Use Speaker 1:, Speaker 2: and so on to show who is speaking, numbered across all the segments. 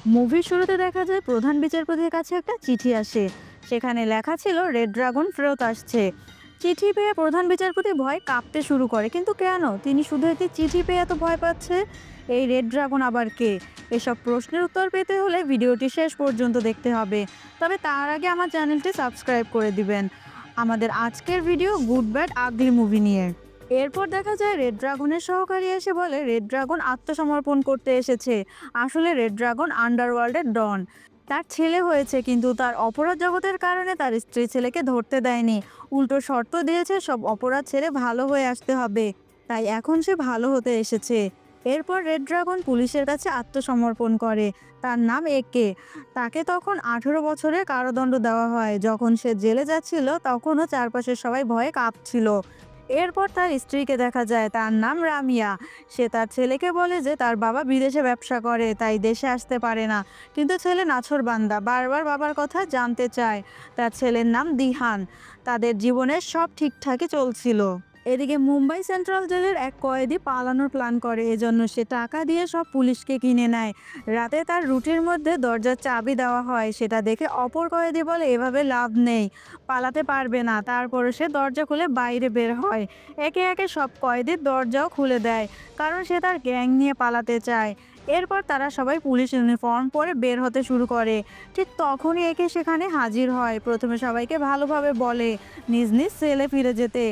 Speaker 1: মুভির শুরুতে দেখা যায় প্রধান বিচারপতির কাছে একটা চিঠি আসে। সেখানে লেখা ছিল রেড ড্রাগন ফেরত আসছে। চিঠি পেয়ে প্রধান বিচারপতি ভয় কাঁপতে শুরু করে, কিন্তু কেন তিনি শুধু একটি চিঠি পেয়ে এত ভয় পাচ্ছে? এই রেড ড্রাগন আবার কে? এসব প্রশ্নের উত্তর পেতে হলে ভিডিওটি শেষ পর্যন্ত দেখতে হবে। তবে তার আগে আমার চ্যানেলটি সাবস্ক্রাইব করে দিবেন। আমাদের আজকের ভিডিও গুড ব্যাড আগলি মুভি নিয়ে। এরপর দেখা যায় রেড ড্রাগনের সহকারী এসে বলে রেড ড্রাগন আত্মসমর্পণ করতে এসেছে। আসলে রেড ড্রাগন আন্ডারওয়ার্ল্ডের ডন। তার ছেলে হয়েছে, কিন্তু তার অপরাধ জগতের কারণে তার স্ত্রী ছেলেকে ধরতে দেয়নি। উল্টো শর্ত দিয়েছে সব অপরাধ ছেড়ে ভালো হয়ে আসতে হবে। তাই এখন সে ভালো হতে এসেছে। এরপর রেড ড্রাগন পুলিশের কাছে আত্মসমর্পণ করে। তার নাম একে। তাকে তখন 18 বছরের কারাদণ্ড দেওয়া হয়। যখন সে জেলে যাচ্ছিল তখনও চারপাশের সবাই ভয়ে কাঁপছিল। এরপর তার স্ত্রীকে দেখা যায়, তার নাম রামিয়া। সে তার ছেলেকে বলে যে তার বাবা বিদেশে ব্যবসা করে, তাই দেশে আসতে পারে না। কিন্তু ছেলে নাছোড়বান্দা, বারবার বাবার কথা জানতে চায়। তার ছেলের নাম দিহান। তাদের জীবনের সব ঠিকঠাকই চলছিল। এদিকে মুম্বাই সেন্ট্রাল জেলের এক কয়েদি পালানোর প্ল্যান করে, এজন্য সে টাকা দিয়ে সব পুলিশকে কিনে নেয়। রাতে তার রুটির মধ্যে দরজার চাবি দেওয়া হয়। সেটা দেখে অপর কয়েদি বলে এভাবে লাভ নেই, পালাতে পারবে না। তারপরে সে দরজা খুলে বাইরে বের হয়। একে একে সব কয়েদির দরজাও খুলে দেয়, কারণ সে তার গ্যাং নিয়ে পালাতে চায়। এরপর তারা সবাই পুলিশ ইউনিফর্ম পরে বের হতে শুরু করে। ঠিক তখনই একে সেখানে হাজির হয়। প্রথমে সবাইকে ভালোভাবে বলে নিজ নিজ সেলে ফিরে যেতে,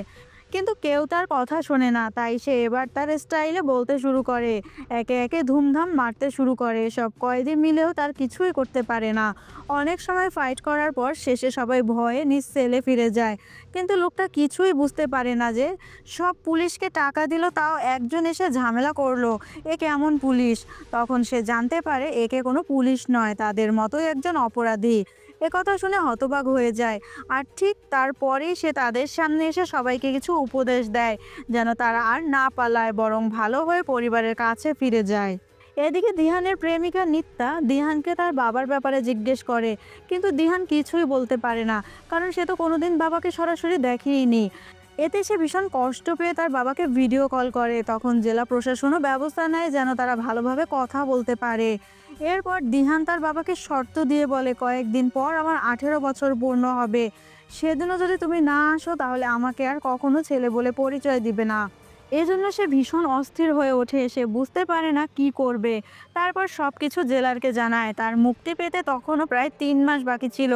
Speaker 1: কিন্তু কেউ তার কথা শোনে না। তাই সে এবার তার স্টাইলে বলতে শুরু করে। একে একে ধুমধাম মারতে শুরু করে। সব কয়েদি মিলেও তার কিছুই করতে পারে না। অনেক সময় ফাইট করার পর শেষে সবাই ভয়ে নিজ সেলে ফিরে যায়। কিন্তু লোকটা কিছুই বুঝতে পারে না যে সব পুলিশকে টাকা দিল, তাও একজন এসে ঝামেলা করলো। এ কেমন পুলিশ? তখন সে জানতে পারে একে কোনো পুলিশ নয়, তাদের মতোই একজন অপরাধী। একথা শুনে হতবাক হয়ে যায়। আর ঠিক তারপরেই সে তাদের সামনে এসে সবাইকে কিছু উপদেশ দেয়, যেন তারা আর না পালায়, বরং ভালো হয়ে পরিবারের কাছে ফিরে যায়। এদিকে দিহানের প্রেমিকা নিত্যা দিহানকে তার বাবার ব্যাপারে জিজ্ঞেস করে, কিন্তু দিহান কিছুই বলতে পারে না, কারণ সে তো কোনোদিন বাবাকে সরাসরি দেখেইনি। এতে সে ভীষণ কষ্ট পেয়ে তার বাবাকে ভিডিও কল করে। তখন জেলা প্রশাসনও ব্যবস্থা নেয় যেন তারা ভালোভাবে কথা বলতে পারে। এরপর দিহান তার বাবাকে শর্ত দিয়ে বলে, কয়েকদিন পর আমার 18 বছর পূর্ণ হবে। সেদিনও যদি তুমি না আসো তাহলে আমাকে আর কখনো ছেলে বলে পরিচয় দিবে না। এজন্য সে ভীষণ অস্থির হয়ে ওঠে। সে বুঝতে পারে না কি করবে। তারপর সবকিছু জেলারকে জানায়। তার মুক্তি পেতে তখনও প্রায় 3 মাস বাকি ছিল,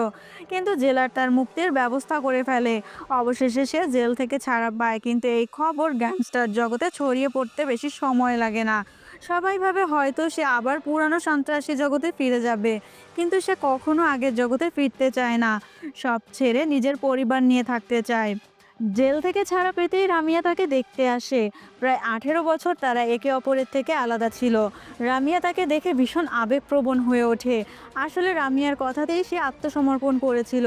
Speaker 1: কিন্তু জেলার তার মুক্তির ব্যবস্থা করে ফেলে। অবশেষে সে জেল থেকে ছাড়া পায়, কিন্তু এই খবর গ্যাংস্টার জগতে ছড়িয়ে পড়তে বেশি সময় লাগে না। সবাই ভাবে হয়তো সে আবার পুরানো সন্ত্রাসী জগতে ফিরে যাবে, কিন্তু সে কখনো আগের জগতে ফিরতে চায় না। সব ছেড়ে নিজের পরিবার নিয়ে থাকতে চায়। জেল থেকে ছাড়া পেতেই রামিয়া তাকে দেখতে আসে। প্রায় 18 বছর তারা একে অপরের থেকে আলাদা ছিল। রামিয়া তাকে দেখে ভীষণ আবেগপ্রবণ হয়ে ওঠে। আসলে রামিয়ার কথাতেই সে আত্মসমর্পণ করেছিল।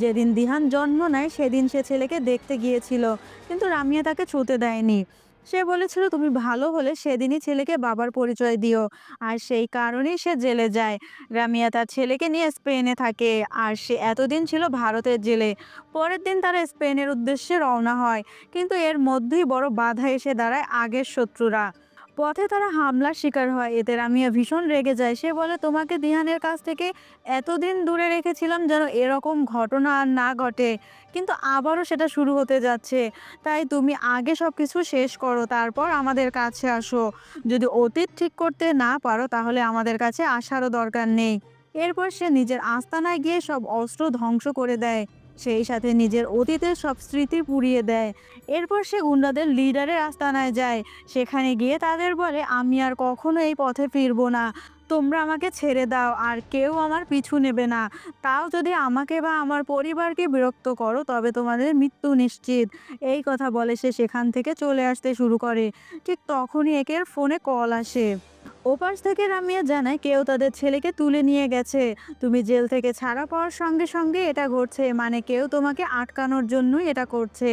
Speaker 1: যেদিন দিহান জন্ম নেয় সেদিন সে ছেলেকে দেখতে গিয়েছিল, কিন্তু রামিয়া তাকে ছুঁতে দেয়নি। সে বলেছিল তুমি ভালো হলে সেদিনই ছেলেকে বাবার পরিচয় দিও। আর সেই কারণেই সে জেলে যায়। রামিয়া তার ছেলেকে নিয়ে স্পেনে থাকে, আর সে এতদিন ছিল ভারতের জেলে। পরের দিন তারা স্পেনের উদ্দেশ্যে রওনা হয়, কিন্তু এর মধ্যেই বড় বাধা এসে দাঁড়ায় আগের শত্রুরা। পথে তারা হামলার শিকার হয়। এতে রামিয়া ভীষণ রেগে যায়। সে বলে তোমাকে দিহানের কাছ থেকে এতদিন দূরে রেখেছিলাম যেন এরকম ঘটনা আর না ঘটে, কিন্তু আবারও সেটা শুরু হতে যাচ্ছে। তাই তুমি আগে সব কিছু শেষ করো, তারপর আমাদের কাছে আসো। যদি অতীত ঠিক করতে না পারো তাহলে আমাদের কাছে আসারও দরকার নেই। এরপর সে নিজের আস্তানায় গিয়ে সব অস্ত্র ধ্বংস করে দেয়, সেই সাথে নিজের অতীতের সব স্মৃতি পুড়িয়ে দেয়। এরপর সে গুন্ডাদের লিডারের আস্তানায় যায়। সেখানে গিয়ে তাদের বলে আমি আর কখনো এই পথে ফিরবো না। তোমরা আমাকে ছেড়ে দাও, আর কেউ আমার পিছু নেবে না। তাও যদি আমাকে বা আমার পরিবারকে বিরক্ত করো তবে তোমাদের মৃত্যু নিশ্চিত। এই কথা বলে সে সেখান থেকে চলে আসতে শুরু করে। ঠিক তখনই একের ফোনে কল আসে। ওপাশ থেকে রামিয়া জানায় কেউ তাদের ছেলেকে তুলে নিয়ে গেছে। তুমি জেল থেকে ছাড়া পাওয়ার সঙ্গে সঙ্গে এটা ঘটছে, মানে কেউ তোমাকে আটকানোর জন্যই এটা করছে।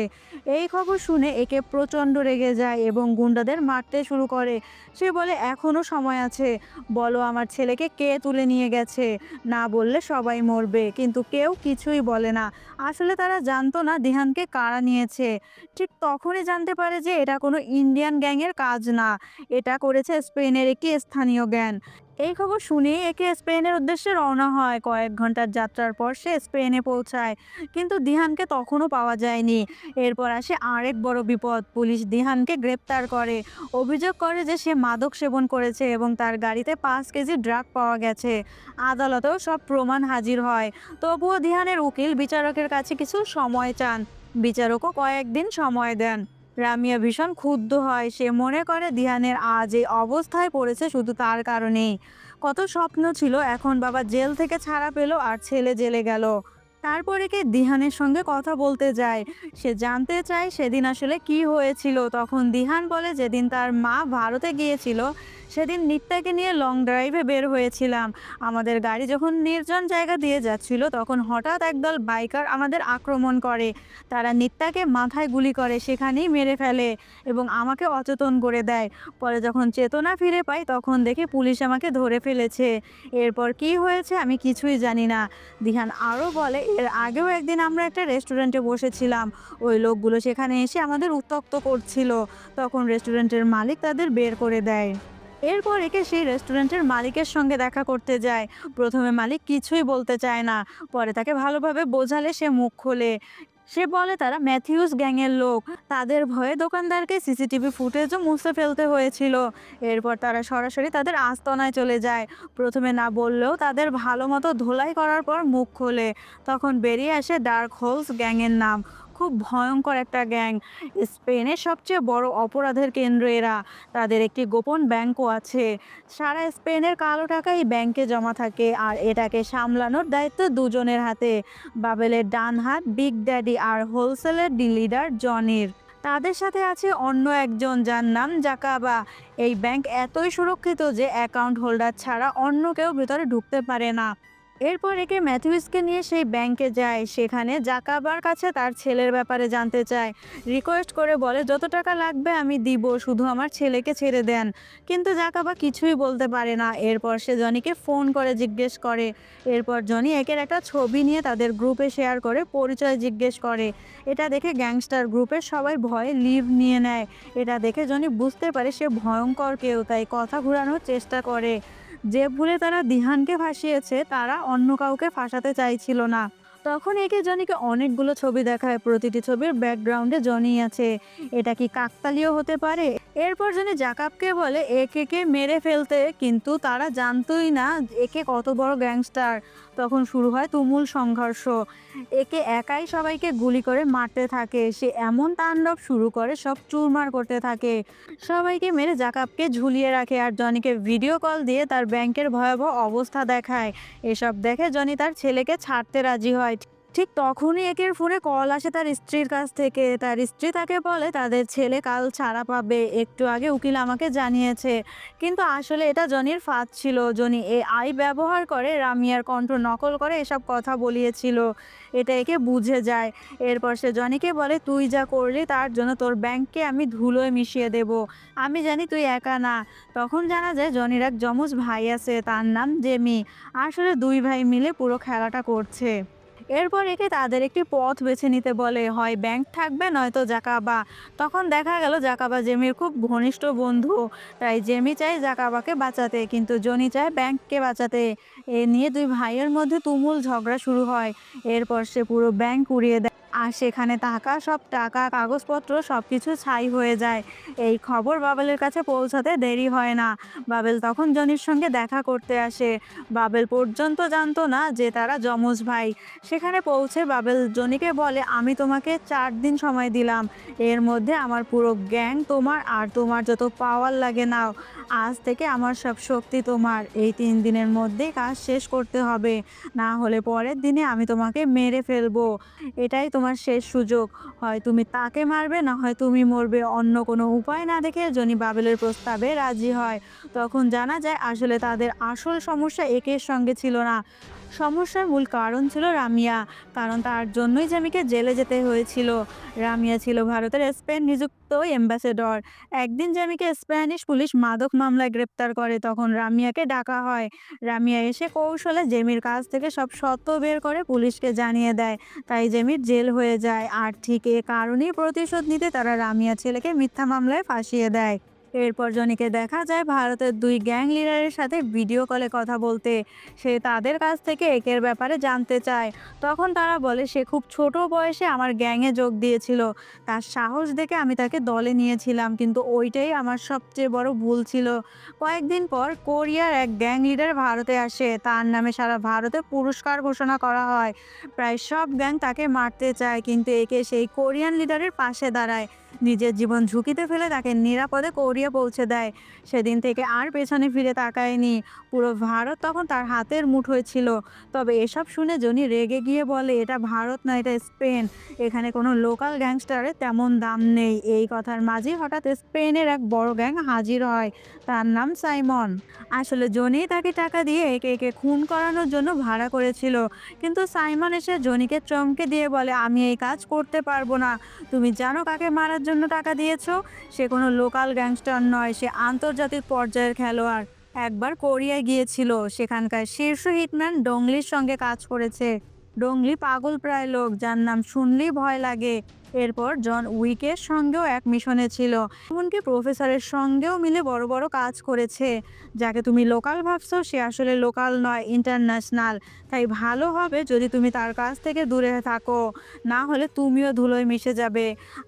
Speaker 1: এই খবর শুনে একে প্রচণ্ড রেগে যায় এবং গুন্ডাদের মারতে শুরু করে। সে বলে এখনো সময় আছে, বলো আমার ছেলেকে কে তুলে নিয়ে গেছে। না বললে সবাই মরবে। কিন্তু কেউ কিছুই বলে না। আসলে তারা জানতো না দিহানকে কারা নিয়েছে। ঠিক তখনই জানতে পারে যে এটা কোনো ইন্ডিয়ান গ্যাংয়ের কাজ না, এটা করেছে স্পেনের একটি স্থানীয় গ্যাং। এই খবর শুনে একে স্পেনের উদ্দেশ্যে রওনা হয়। কয়েক ঘন্টার যাত্রার পর সে স্পেনে পৌঁছায়, কিন্তু দিহানকে তখনও পাওয়া যায়নি। এরপর আসে আরেক বড় বিপদ। পুলিশ দিহানকে গ্রেপ্তার করে, অভিযোগ করে যে সে মাদক সেবন করেছে এবং তার গাড়িতে 5 কেজি ড্রাগ পাওয়া গেছে। আদালতেও সব প্রমাণ হাজির হয়। তবুও দিহানের উকিল বিচারকের কাছে কিছু সময় চান। বিচারকও কয়েকদিন সময় দেন। রামিয়া ভীষণ ক্ষুব্ধ হয়। সে মনে করে দিহানের আজ এই অবস্থায় পড়েছে শুধু তার কারণেই। কত স্বপ্ন ছিল, এখন বাবা জেল থেকে ছাড়া পেল আর ছেলে জেলে গেল। তারপরে কে দিহানের সঙ্গে কথা বলতে যায়। সে জানতে চায় সেদিন আসলে কি হয়েছিল। তখন দিহান বলে যেদিন তার মা ভারতে গিয়েছিল সেদিন নিত্যাকে নিয়ে লং ড্রাইভে বের হয়েছিলাম। আমাদের গাড়ি যখন নির্জন জায়গা দিয়ে যাচ্ছিল তখন হঠাৎ একদল বাইকার আমাদের আক্রমণ করে। তারা নিত্যাকে মাথায় গুলি করে সেখানেই মেরে ফেলে এবং আমাকে অচেতন করে দেয়। পরে যখন চেতনা ফিরে পাই তখন দেখি পুলিশ আমাকে ধরে ফেলেছে। এরপর কি হয়েছে আমি কিছুই জানি না। দিহান আরও বলে এর আগেও একদিন আমরা একটা রেস্টুরেন্টে বসেছিলাম। ওই লোকগুলো সেখানে এসে আমাদের উত্ত্যক্ত করছিল। তখন রেস্টুরেন্টের মালিক তাদের বের করে দেয়। এরপর একে সেই রেস্টুরেন্টের মালিকের সঙ্গে দেখা করতে যায়। প্রথমে মালিক কিছুই বলতে চায় না, পরে তাকে ভালোভাবে বোঝালে সে মুখ খোলে। সে বলে তারা ম্যাথিউস গ্যাংয়ের লোক। তাদের ভয়ে দোকানদারকে সিসিটিভি ফুটেজও মুছে ফেলতে হয়েছিল। এরপর তারা সরাসরি তাদের আস্তানায় চলে যায়। প্রথমে না বললেও তাদের ভালো মতো ধোলাই করার পর মুখ খোলে। তখন বেরিয়ে আসে ডার্ক হোলস গ্যাংয়ের নাম। খুব ভয়ঙ্কর একটা গ্যাং। স্পেনের সবচেয়ে বড় অপরাধের কেন্দ্র এরা। তাদের একটি গোপন ব্যাংকও আছে। সারা স্পেনের কালো টাকা এই ব্যাংকে জমা থাকে, আর এটাকে সামলানোর দায়িত্ব দুজনের হাতে। বাবেলের ডান হাত বিগ ড্যাডি আর হোলসেলের লিডার জনির। তাদের সাথে আছে অন্য একজন যার নাম জাকাবা। এই ব্যাংক এতই সুরক্ষিত যে অ্যাকাউন্ট হোল্ডার ছাড়া অন্য কেউ ভেতরে ঢুকতে পারে না। এরপর একে ম্যাথিউসকে নিয়ে সেই ব্যাংকে যায়। সেখানে জাকাবার কাছে তার ছেলের ব্যাপারে জানতে চায়। রিকোয়েস্ট করে বলে যত টাকা লাগবে আমি দিব, শুধু আমার ছেলেকে ছেড়ে দেন। কিন্তু জাকাবা কিছুই বলতে পারে না। এরপর সে জনিকে ফোন করে জিজ্ঞেস করে। এরপর জনি একের একটা ছবি নিয়ে তাদের গ্রুপে শেয়ার করে পরিচয় জিজ্ঞেস করে। এটা দেখে গ্যাংস্টার গ্রুপের সবাই ভয়ে লিভ নিয়ে নেয়। এটা দেখে জনি বুঝতে পারে সে ভয়ঙ্কর কেউ, তাই কথা ঘোরানোর চেষ্টা করে। যে ভুলে তারা দিহানকে ফাঁসিয়েছে তারা অন্য কাউকে ফাঁসাতে চাইছিল না। তখন একে জনিকে অনেকগুলো ছবি দেখায়। প্রতিটি ছবির ব্যাকগ্রাউন্ডে জনি আছে। এটা কি কাকতালীয় হতে পারে? এরপর জনি জাকাবকে বলে একে মেরে ফেলতে, কিন্তু তারা জানতোই না একে কত বড় গ্যাংস্টার। তখন শুরু হয় তুমুল সংঘর্ষ। একে একাই সবাইকে গুলি করে মারতে থাকে। সে এমন তাণ্ডব শুরু করে সব চুরমার করতে থাকে। সবাইকে মেরে জাকাবকে ঝুলিয়ে রাখে আর জনিকে ভিডিও কল দিয়ে তার ব্যাংকের ভয়াবহ অবস্থা দেখায়। এসব দেখে জনি তার ছেলেকে ছাড়তে রাজি হয়। ঠিক তখনই একের ফোনে কল আসে তার স্ত্রীর কাছ থেকে। তার স্ত্রী তাকে বলে তাদের ছেলে কাল ছাড়া পাবে, একটু আগে উকিল আমাকে জানিয়েছে। কিন্তু আসলে এটা জনির ফাঁদ ছিল। জনি AI ব্যবহার করে রামিয়ার কণ্ঠ নকল করে এসব কথা বলিয়েছিল। এটা একে বুঝে যায়। এরপর সে জনিকে বলে তুই যা করলি তার জন্য তোর ব্যাংককে আমি ধুলোয় মিশিয়ে দেব। আমি জানি তুই একা না। তখন জানা যায় জনির এক যমজ ভাই আছে, তার নাম জেমি। আসলে দুই ভাই মিলে পুরো খেলাটা করছে। এরপর একে তাদের একটি পথ বেছে নিতে বলে, হয় ব্যাংক থাকবে নয়তো জাকাবা। তখন দেখা গেল জাকাবা জেমির খুব ঘনিষ্ঠ বন্ধু। তাই জেমি চায় জাকাবাকে বাঁচাতে, কিন্তু জনি চায় ব্যাংককে বাঁচাতে। এ নিয়ে দুই ভাইয়ের মধ্যে তুমুল ঝগড়া শুরু হয়। এরপর সে পুরো ব্যাংক উড়িয়ে দেয় আর সেখানে থাকা সব টাকা কাগজপত্র সবকিছু ছাই হয়ে যায়। এই খবর বাবেলের কাছে পৌঁছাতে দেরি হয় না। বাবেল তখন জনির সঙ্গে দেখা করতে আসে। বাবেল পর্যন্ত জানতো না যে তারা যমজ ভাই। সেখানে পৌঁছে বাবেল জনিকে বলে আমি তোমাকে 4 দিন সময় দিলাম। এর মধ্যে আমার পুরো গ্যাং তোমার, আর তোমার যত পাওয়ার লাগে নাও। আজ থেকে আমার সব শক্তি তোমার। এই 3 দিনের মধ্যেই কাজ শেষ করতে হবে, না হলে পরের দিনে আমি তোমাকে মেরে ফেলবো। এটাই তোমার শেষ সুযোগ। হয় তুমি তাকে মারবে, না হয় তুমি মরবে। অন্য কোনো উপায় না দেখে জনি বাবেলের প্রস্তাবে রাজি হয়। তখন জানা যায় আসলে তাদের আসল সমস্যা একের সঙ্গে ছিল না। সমস্যার মূল কারণ ছিল রামিয়া। কারণ তার জন্যই জেমিকে জেলে যেতে হয়েছিল। রামিয়া ছিল ভারতের স্পেন নিযুক্ত অ্যাম্বাসেডর। একদিন জেমিকে স্প্যানিশ পুলিশ মাদক মামলায় গ্রেপ্তার করে। তখন রামিয়াকে ডাকা হয়। রামিয়া এসে কৌশলে জেমির কাছ থেকে সব সত্য বের করে পুলিশকে জানিয়ে দেয়। তাই জেমির জেল হয়ে যায়। আর ঠিক এ কারণেই প্রতিশোধ নিতে তারা রামিয়া ছেলেকে মিথ্যা মামলায় ফাঁসিয়ে দেয়। এরপর জনিকে দেখা যায় ভারতের 2 গ্যাং লিডারের সাথে ভিডিও কলে কথা বলতে। সে তাদের কাছ থেকে একের ব্যাপারে জানতে চায়। তখন তারা বলে সে খুব ছোট বয়সে আমার গ্যাংয়ে যোগ দিয়েছিল। তার সাহস দেখে আমি তাকে দলে নিয়েছিলাম, কিন্তু ওইটাই আমার সবচেয়ে বড় ভুল ছিল। কয়েকদিন পর কোরিয়ার এক গ্যাং লিডার ভারতে আসে। তার নামে সারা ভারতে পুরস্কার ঘোষণা করা হয়। প্রায় সব গ্যাং তাকে মারতে চায়, কিন্তু একে সেই কোরিয়ান লিডারের পাশে দাঁড়ায়। নিজের জীবন ঝুঁকিতে ফেলে তাকে নিরাপদে কোরিয়া পৌঁছে দেয়। সেদিন থেকে আর পেছনে ফিরে তাকায়নি। পুরো ভারত তখন তার হাতের মুঠোয় ছিল। তবে এসব শুনে জনি রেগে গিয়ে বলে, এটা ভারত না, এটা স্পেন। এখানে কোনো লোকাল গ্যাংস্টারের তেমন দাম নেই। এই কথার মাঝে হঠাৎ স্পেনের এক বড় গ্যাং হাজির হয়। তার নাম সাইমন। আসলে জনি তাকে টাকা দিয়ে একে একে খুন করানোর জন্য ভাড়া করেছিল। কিন্তু সাইমন এসে জনিকে চমকে দিয়ে বলে, আমি এই কাজ করতে পারবো না। তুমি জানো কাকে মারার জন্য টাকা দিয়েছো? সে কোনো লোকাল গ্যাংস্টার নয়, সে আন্তর্জাতিক পর্যায়ের খেলোয়াড়। একবার কোরিয়ায় গিয়েছিল, সেখানকার শীর্ষ হিটম্যান ডংলির সঙ্গে কাজ করেছে। ডংলি পাগল প্রায় লোক, যার নাম শুনলেই ভয় লাগে। এরপর জন উইকের সঙ্গেও এক মিশনে ছিল, এমনকি প্রফেসরের সঙ্গেও মিলে বড় বড় কাজ করেছে। যাকে তুমি লোকাল ভাবছো সে আসলে লোকাল নয়, ইন্টারন্যাশনাল। তাই ভালো হবে যদি তুমি তার কাছ থেকে দূরে থাকো, না হলে তুমিও ধুলোয় মিশে যাবে।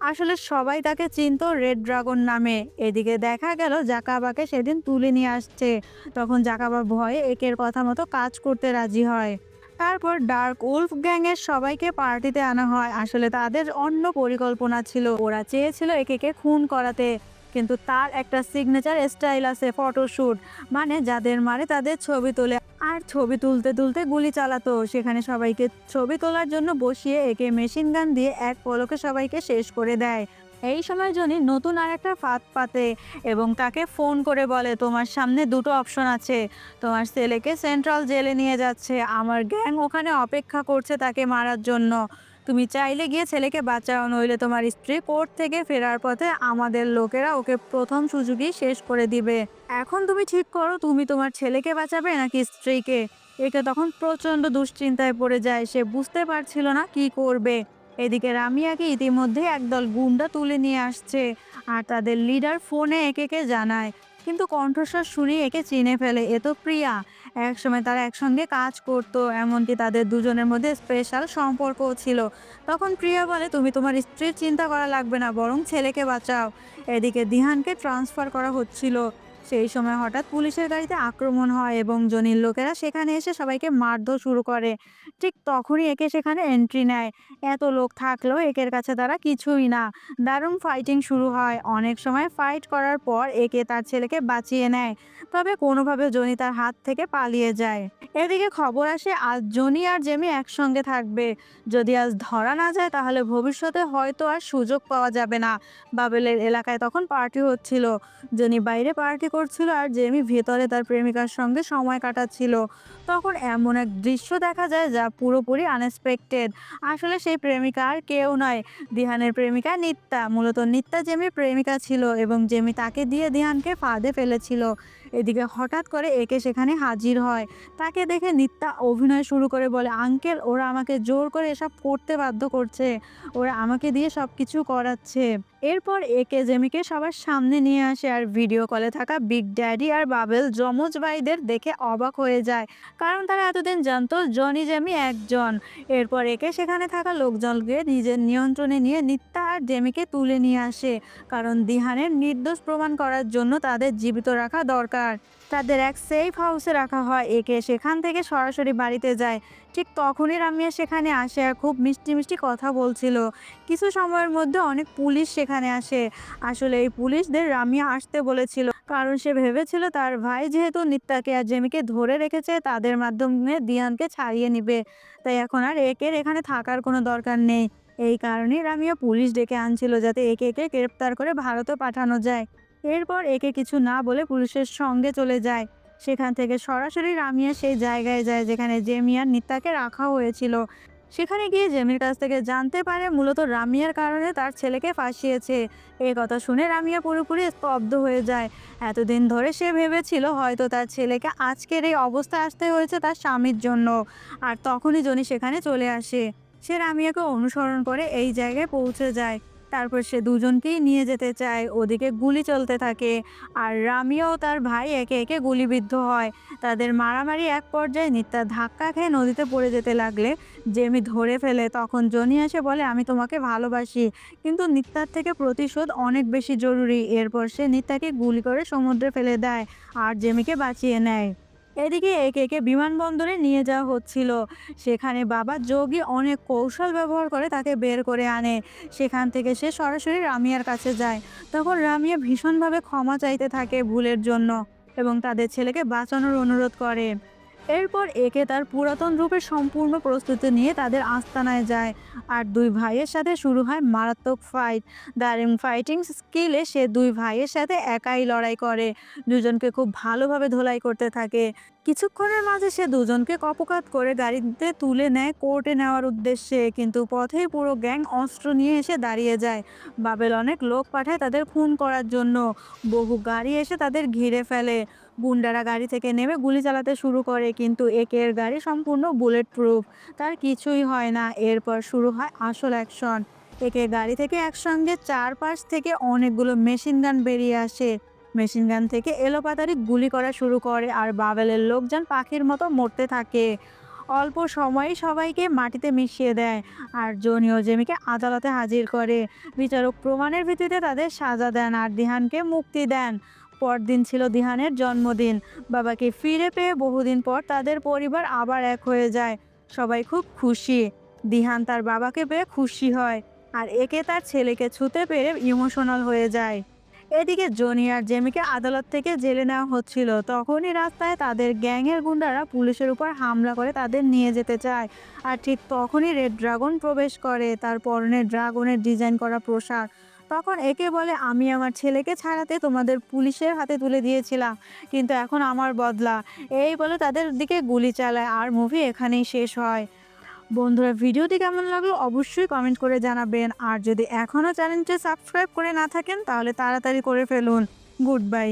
Speaker 1: আসলে সবাই তাকে চিনতো রেড ড্রাগন নামে। এদিকে দেখা গেল জাকাবাকে সেদিন তুলে নিয়ে আসছে। তখন জাকাবা ভয়ে একের কথা মতো কাজ করতে রাজি হয়। তারপর ডার্ক উলফ গ্যাংয়ের সবাইকে পার্টিতে আনা হয়। আসলে তাদের অন্য পরিকল্পনা ছিল, ওরা চেয়েছিল একে খুন করাতে। কিন্তু তার একটা সিগনেচার স্টাইল আছে, ফটোশুট, মানে যাদের মারে তাদের ছবি তোলে, আর ছবি তুলতে তুলতে গুলি চালাতো। সেখানে সবাইকে ছবি তোলার জন্য বসিয়ে একে মেশিন গান দিয়ে এক পলকে সবাইকে শেষ করে দেয়। এই সময় জনি নতুন আর একটা ফাঁদ পাতে এবং তাকে ফোন করে বলে, তোমার সামনে দুটো অপশন আছে। তোমার ছেলেকে সেন্ট্রাল জেলে নিয়ে যাচ্ছে, আমার গ্যাং ওখানে অপেক্ষা করছে তাকে মারার জন্য। তুমি চাইলে গিয়ে ছেলেকে বাঁচাও, নইলে তোমার স্ত্রী কোর্ট থেকে ফেরার পথে আমাদের লোকেরা ওকে প্রথম সুযোগই শেষ করে দিবে। এখন তুমি ঠিক করো, তুমি তোমার ছেলেকে বাঁচাবে নাকি স্ত্রীকে। একে তখন প্রচণ্ড দুশ্চিন্তায় পড়ে যায়, সে বুঝতে পারছিল না কি করবে। এদিকে রামিয়াকে ইতিমধ্যে একদল গুন্ডা তুলে নিয়ে আসছে, আর তাদের লিডার ফোনে একে জানায়। কিন্তু কণ্ঠস্বর শুনে একে চিনে ফেলে, এ তো প্রিয়া। একসময় তারা একসঙ্গে কাজ করতো, এমনকি তাদের দুজনের মধ্যে স্পেশাল সম্পর্কও ছিল। তখন প্রিয়া বলে, তুমি তোমার স্ত্রীর চিন্তা করা লাগবে না, বরং ছেলেকে বাঁচাও। এদিকে দিহানকে ট্রান্সফার করা হচ্ছিল। সেই সময় হঠাৎ পুলিশের গাড়িতে আক্রমণ হয় এবং জনির লোকেরা সেখানে এসে সবাইকে মারধর শুরু করে। ঠিক তখনই একে সেখানে এন্ট্রি নেয়। এত লোক থাকলেও একের কাছে তারা কিছুই না। দারুণ ফাইটিং শুরু হয়। অনেক সময় ফাইট করার পর একে তার ছেলেকে বাঁচিয়ে নেয়, তবে কোনোভাবে জনি তার হাত থেকে পালিয়ে যায়। এদিকে খবর আসে আজ জনি আর জেমি একসঙ্গে থাকবে। যদি আজ ধরা না যায় তাহলে ভবিষ্যতে হয়তো আর সুযোগ পাওয়া যাবে না। বাবেলের এলাকায় তখন পার্টি হচ্ছিল। জনি বাইরে পার্টি করছিল আর জেমি ভেতরে তার প্রেমিকার সঙ্গে সময় কাটাচ্ছিল। তখন এমন এক দৃশ্য দেখা যায় যা পুরোপুরি আনএক্সপেক্টেড। আসলে সেই প্রেমিকা আর কেউ নয়, দিহানের প্রেমিকা নিত্যা। মূলত নিত্যা জেমির প্রেমিকা ছিল এবং জেমি তাকে দিয়ে দিহানকে ফাঁদে ফেলেছিল। এদিকে হঠাৎ করে একে সেখানে হাজির হয়। তাকে দেখে নিত্যা অভিনয় শুরু করে, বলে, আঙ্কেল, ওরা আমাকে জোর করে এসব করতে বাধ্য করছে, ওরা আমাকে দিয়ে সব কিছু করাচ্ছে। এরপর একে জেমিকে সবার সামনে নিয়ে আসে আর ভিডিও কলে থাকা বিগ ড্যাডি আর বাবেল যমজ ভাইদের দেখে অবাক হয়ে যায়, কারণ তারা এতদিন জানতো জনি জেমি একজন। এরপর একে সেখানে থাকা লোকজনকে নিজের নিয়ন্ত্রণে নিয়ে নিত্যা আর জেমিকে তুলে নিয়ে আসে, কারণ দিহানের নির্দোষ প্রমাণ করার জন্য তাদের জীবিত রাখা দরকার। তাদের এক সেফ হাউসে রাখা হয়। একে সেখান থেকে সরাসরি বাড়িতে যায়। ঠিক তখনই রামিয়া সেখানে আসে আর খুব মিষ্টি মিষ্টি কথা বলছিল। কিছু সময়ের মধ্যে অনেক পুলিশ সেখানে আসে। আসলে এই পুলিশদের রামিয়া আসতে বলেছিল, কারণ সে ভেবেছিল তার ভাই যেহেতু নিত্যাকে আর জেমিকে ধরে রেখেছে, তাদের মাধ্যমে দিয়ানকে ছাড়িয়ে নিবে। তাই এখন আর একের এখানে থাকার কোনো দরকার নেই। এই কারণেই রামিয়া পুলিশ ডেকে আনছিল, যাতে একে গ্রেপ্তার করে ভারতে পাঠানো যায়। এরপর একে কিছু না বলে পুলিশের সঙ্গে চলে যায়। সেখান থেকে সরাসরি রামিয়া সেই জায়গায় যায় যেখানে জেমি আর নিত্যাকে রাখা হয়েছিল। সেখানে গিয়ে জেমির কাছ থেকে জানতে পারে মূলত রামিয়ার কারণে তার ছেলেকে ফাঁসিয়েছে। এই কথা শুনে রামিয়া পুরোপুরি স্তব্ধ হয়ে যায়। এতদিন ধরে সে ভেবেছিল হয়তো তার ছেলেকে আজকের এই অবস্থায় আসতে হয়েছে তার স্বামীর জন্য। আর তখনই জনি সেখানে চলে আসে। সে রামিয়াকে অনুসরণ করে এই জায়গায় পৌঁছে যায়। তারপর সে দুজনকেই নিয়ে যেতে চায়। ওদিকে গুলি চলতে থাকে আর রামিয়া ও তার ভাই একে একে গুলিবিদ্ধ হয়। তাদের মারামারি এক পর্যায়ে নিত্যা ধাক্কা খেয়ে নদীতে পড়ে যেতে লাগলে জেমি ধরে ফেলে। তখন জনি এসে বলে, আমি তোমাকে ভালোবাসি, কিন্তু নিত্যার থেকে প্রতিশোধ অনেক বেশি জরুরি। এরপর সে নিত্যাকে গুলি করে সমুদ্রে ফেলে দেয় আর জেমিকে বাঁচিয়ে নেয়। এদিকে একে একে বিমানবন্দরে নিয়ে যাওয়া হচ্ছিল। সেখানে বাবা যোগী অনেক কৌশল ব্যবহার করে তাকে বের করে আনে। সেখান থেকে সে সরাসরি রামিয়ার কাছে যায়। তখন রামিয়া ভীষণভাবে ক্ষমা চাইতে থাকে ভুলের জন্য এবং তাদের ছেলেকে বাঁচানোর অনুরোধ করে। এরপর একে তার পুরাতন রূপের সম্পূর্ণ প্রস্তুতি নিয়ে তাদের আস্তানায় যায় আর দুই ভাইয়ের সাথে শুরু হয় মারাত্মক ফাইট। দারুণ ফাইটিং স্কিলে সে দুই ভাইয়ের সাথে একাই লড়াই করে, দুজনকে খুব ভালোভাবে ধোলাই করতে থাকে। কিছুক্ষণের মাঝে সে দুজনকে কপোকাত করে গাড়িতে তুলে নেয় কোর্টে নেওয়ার উদ্দেশ্যে, কিন্তু পথেই পুরো গ্যাং অস্ত্র নিয়ে এসে দাঁড়িয়ে যায়। বাবেল অনেক লোক পাঠায় তাদের খুন করার জন্য। বহু গাড়ি এসে তাদের ঘিরে ফেলে। গুন্ডারা গাড়ি থেকে নেমে গুলি চালাতে শুরু করে, কিন্তু একের গাড়ি সম্পূর্ণ বুলেট প্রুফ, তার কিছুই হয় না। এরপর শুরু হয় আসল অ্যাকশন। একে গাড়ি থেকে একসঙ্গে চারপাশ থেকে অনেকগুলো মেশিন গান বেরিয়ে আসে। মেশিন গান থেকে এলোপাতাড়ি গুলি করা শুরু করে আর বাবেলের লোকজন পাখির মতো মরতে থাকে। অল্প সময়েই সবাইকে মাটিতে মিশিয়ে দেয় আর জনি ও জেমিকে আদালতে হাজির করে। বিচারক প্রমাণের ভিত্তিতে তাদের সাজা দেন আর দিহানকে মুক্তি দেন। পরদিন ছিল দিহানের জন্মদিন। বাবাকে ফিরে পেয়ে বহুদিন পর তাদের পরিবার আবার এক হয়ে যায়। সবাই খুব খুশি। দিহান তার বাবাকে পেয়ে খুশি হয় আর একে তার ছেলেকে ছুঁতে পেরে ইমোশনাল হয়ে যায়। এদিকে জনি আর জেমিকে আদালত থেকে জেলে নেওয়া হচ্ছিল। তখনই রাস্তায় তাদের গ্যাংয়ের গুন্ডারা পুলিশের উপর হামলা করে তাদের নিয়ে যেতে চায়। আর ঠিক তখনই রেড ড্রাগন প্রবেশ করে, তার পরনে ড্রাগনের ডিজাইন করা পোশাক। তখন একে বলে, আমি আমার ছেলেকে ছাড়াতে তোমাদের পুলিশের হাতে তুলে দিয়েছিলাম, কিন্তু এখন আমার বদলা। এই বলে তাদের দিকে গুলি চালায় আর মুভি এখানেই শেষ হয়। বন্ধুরা, ভিডিওটি কেমন লাগলো অবশ্যই কমেন্ট করে জানাবেন। আর যদি এখনও চ্যানেলটি সাবস্ক্রাইব করে না থাকেন তাহলে তাড়াতাড়ি করে ফেলুন। Good bye.